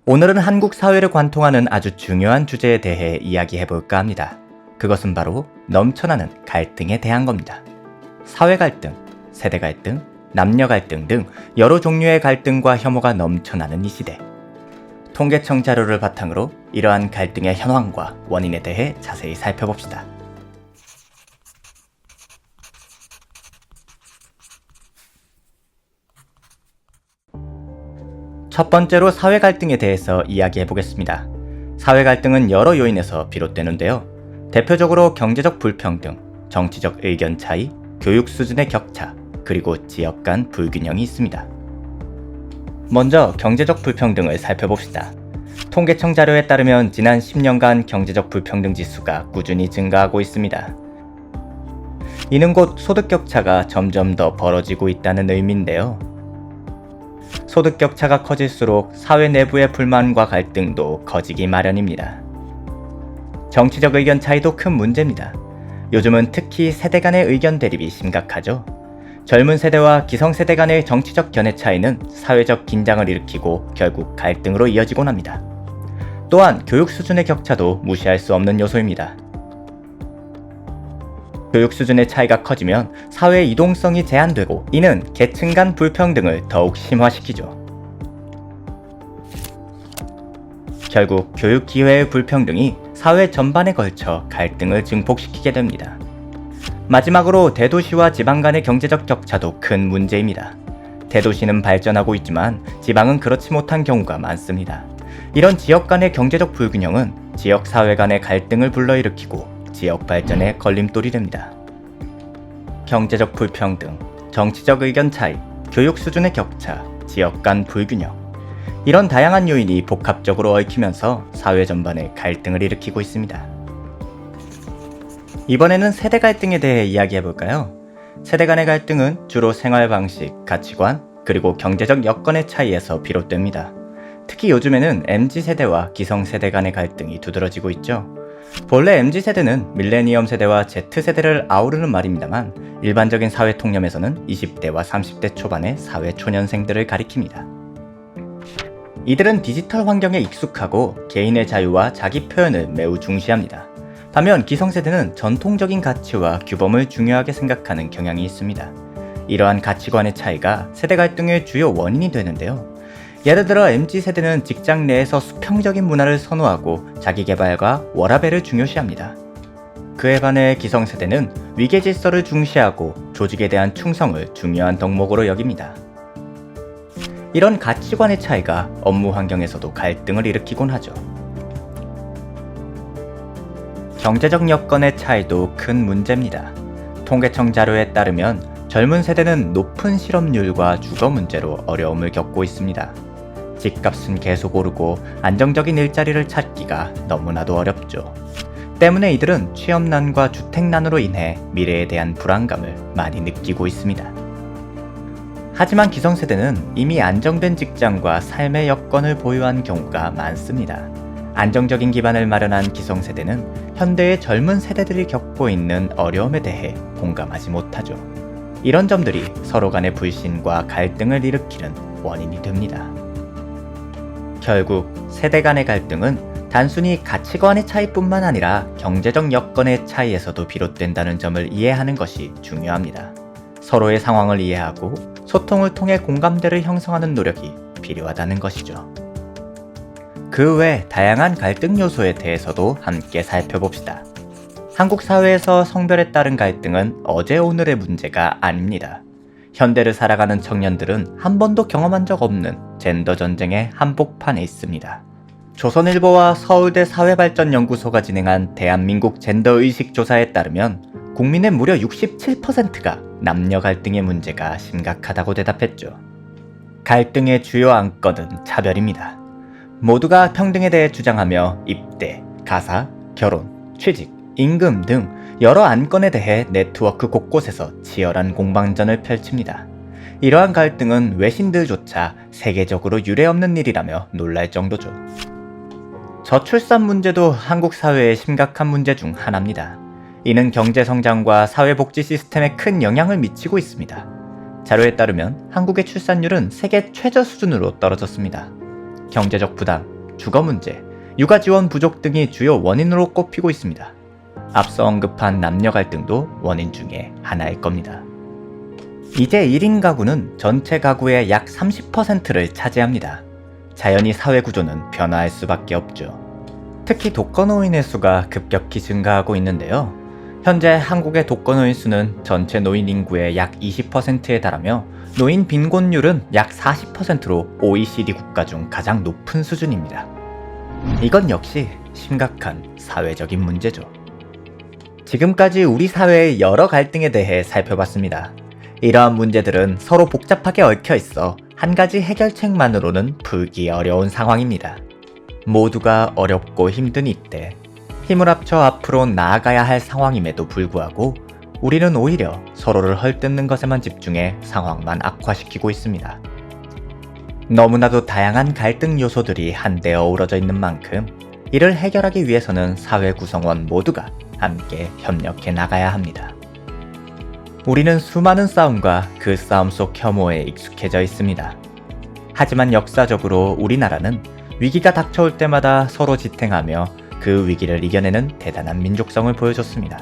오늘은 한국 사회를 관통하는 아주 중요한 주제에 대해 이야기해볼까 합니다. 그것은 바로 넘쳐나는 갈등에 대한 겁니다. 사회 갈등, 세대 갈등, 남녀 갈등 등 여러 종류의 갈등과 혐오가 넘쳐나는 이 시대. 통계청 자료를 바탕으로 이러한 갈등의 현황과 원인에 대해 자세히 살펴봅시다. 첫 번째로 사회 갈등에 대해서 이야기해 보겠습니다. 사회 갈등은 여러 요인에서 비롯되는데요. 대표적으로 경제적 불평등, 정치적 의견 차이, 교육 수준의 격차, 그리고 지역 간 불균형이 있습니다. 먼저 경제적 불평등을 살펴봅시다. 통계청 자료에 따르면 지난 10년간 경제적 불평등 지수가 꾸준히 증가하고 있습니다. 이는 곧 소득 격차가 점점 더 벌어지고 있다는 의미인데요. 소득 격차가 커질수록 사회 내부의 불만과 갈등도 커지기 마련입니다. 정치적 의견 차이도 큰 문제입니다. 요즘은 특히 세대 간의 의견 대립이 심각하죠. 젊은 세대와 기성세대 간의 정치적 견해 차이는 사회적 긴장을 일으키고 결국 갈등으로 이어지곤 합니다. 또한 교육 수준의 격차도 무시할 수 없는 요소입니다. 교육 수준의 차이가 커지면 사회 이동성이 제한되고 이는 계층 간 불평등을 더욱 심화시키죠. 결국 교육 기회의 불평등이 사회 전반에 걸쳐 갈등을 증폭시키게 됩니다. 마지막으로 대도시와 지방 간의 경제적 격차도 큰 문제입니다. 대도시는 발전하고 있지만 지방은 그렇지 못한 경우가 많습니다. 이런 지역 간의 경제적 불균형은 지역 사회 간의 갈등을 불러일으키고 지역 발전의 걸림돌이 됩니다. 경제적 불평등, 정치적 의견 차이, 교육 수준의 격차, 지역 간 불균형. 이런 다양한 요인이 복합적으로 얽히면서 사회 전반에 갈등을 일으키고 있습니다. 이번에는 세대 갈등에 대해 이야기해볼까요? 세대 간의 갈등은 주로 생활 방식, 가치관, 그리고 경제적 여건의 차이에서 비롯됩니다. 특히 요즘에는 MZ세대와 기성세대 간의 갈등이 두드러지고 있죠. 본래 MZ세대는 밀레니엄 세대와 Z세대를 아우르는 말입니다만 일반적인 사회 통념에서는 20대와 30대 초반의 사회 초년생들을 가리킵니다. 이들은 디지털 환경에 익숙하고 개인의 자유와 자기 표현을 매우 중시합니다. 반면 기성세대는 전통적인 가치와 규범을 중요하게 생각하는 경향이 있습니다. 이러한 가치관의 차이가 세대 갈등의 주요 원인이 되는데요. 예를 들어 MZ세대는 직장 내에서 수평적인 문화를 선호하고 자기개발과 워라밸을 중요시합니다. 그에 반해 기성세대는 위계질서를 중시하고 조직에 대한 충성을 중요한 덕목으로 여깁니다. 이런 가치관의 차이가 업무 환경에서도 갈등을 일으키곤 하죠. 경제적 여건의 차이도 큰 문제입니다. 통계청 자료에 따르면 젊은 세대는 높은 실업률과 주거 문제로 어려움을 겪고 있습니다. 집값은 계속 오르고 안정적인 일자리를 찾기가 너무나도 어렵죠. 때문에 이들은 취업난과 주택난으로 인해 미래에 대한 불안감을 많이 느끼고 있습니다. 하지만 기성세대는 이미 안정된 직장과 삶의 여건을 보유한 경우가 많습니다. 안정적인 기반을 마련한 기성세대는 현대의 젊은 세대들이 겪고 있는 어려움에 대해 공감하지 못하죠. 이런 점들이 서로 간의 불신과 갈등을 일으키는 원인이 됩니다. 결국 세대 간의 갈등은 단순히 가치관의 차이뿐만 아니라 경제적 여건의 차이에서도 비롯된다는 점을 이해하는 것이 중요합니다. 서로의 상황을 이해하고 소통을 통해 공감대를 형성하는 노력이 필요하다는 것이죠. 그 외 다양한 갈등 요소에 대해서도 함께 살펴봅시다. 한국 사회에서 성별에 따른 갈등은 어제 오늘의 문제가 아닙니다. 현대를 살아가는 청년들은 한 번도 경험한 적 없는 젠더 전쟁의 한복판에 있습니다. 조선일보와 서울대 사회발전연구소가 진행한 대한민국 젠더의식 조사에 따르면 국민의 무려 67%가 남녀 갈등의 문제가 심각하다고 대답했죠. 갈등의 주요 안건은 차별입니다. 모두가 평등에 대해 주장하며 입대, 가사, 결혼, 취직, 임금 등 여러 안건에 대해 네트워크 곳곳에서 치열한 공방전을 펼칩니다. 이러한 갈등은 외신들조차 세계적으로 유례없는 일이라며 놀랄 정도죠. 저출산 문제도 한국 사회의 심각한 문제 중 하나입니다. 이는 경제 성장과 사회복지 시스템에 큰 영향을 미치고 있습니다. 자료에 따르면 한국의 출산율은 세계 최저 수준으로 떨어졌습니다. 경제적 부담, 주거 문제, 육아 지원 부족 등이 주요 원인으로 꼽히고 있습니다. 앞서 언급한 남녀 갈등도 원인 중에 하나일 겁니다. 이제 1인 가구는 전체 가구의 약 30%를 차지합니다. 자연히 사회 구조는 변화할 수밖에 없죠. 특히 독거노인의 수가 급격히 증가하고 있는데요. 현재 한국의 독거노인 수는 전체 노인 인구의 약 20%에 달하며 노인 빈곤율은 약 40%로 OECD 국가 중 가장 높은 수준입니다. 이건 역시 심각한 사회적인 문제죠. 지금까지 우리 사회의 여러 갈등에 대해 살펴봤습니다. 이러한 문제들은 서로 복잡하게 얽혀 있어 한 가지 해결책만으로는 풀기 어려운 상황입니다. 모두가 어렵고 힘든 이때 힘을 합쳐 앞으로 나아가야 할 상황임에도 불구하고 우리는 오히려 서로를 헐뜯는 것에만 집중해 상황만 악화시키고 있습니다. 너무나도 다양한 갈등 요소들이 한데 어우러져 있는 만큼 이를 해결하기 위해서는 사회 구성원 모두가 함께 협력해 나가야 합니다. 우리는 수많은 싸움과 그 싸움 속 혐오에 익숙해져 있습니다. 하지만 역사적으로 우리나라는 위기가 닥쳐올 때마다 서로 지탱하며 그 위기를 이겨내는 대단한 민족성을 보여줬습니다.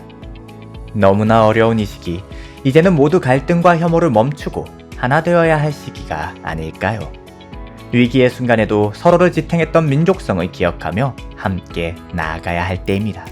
너무나 어려운 이 시기, 이제는 모두 갈등과 혐오를 멈추고 하나 되어야 할 시기가 아닐까요? 위기의 순간에도 서로를 지탱했던 민족성을 기억하며 함께 나아가야 할 때입니다.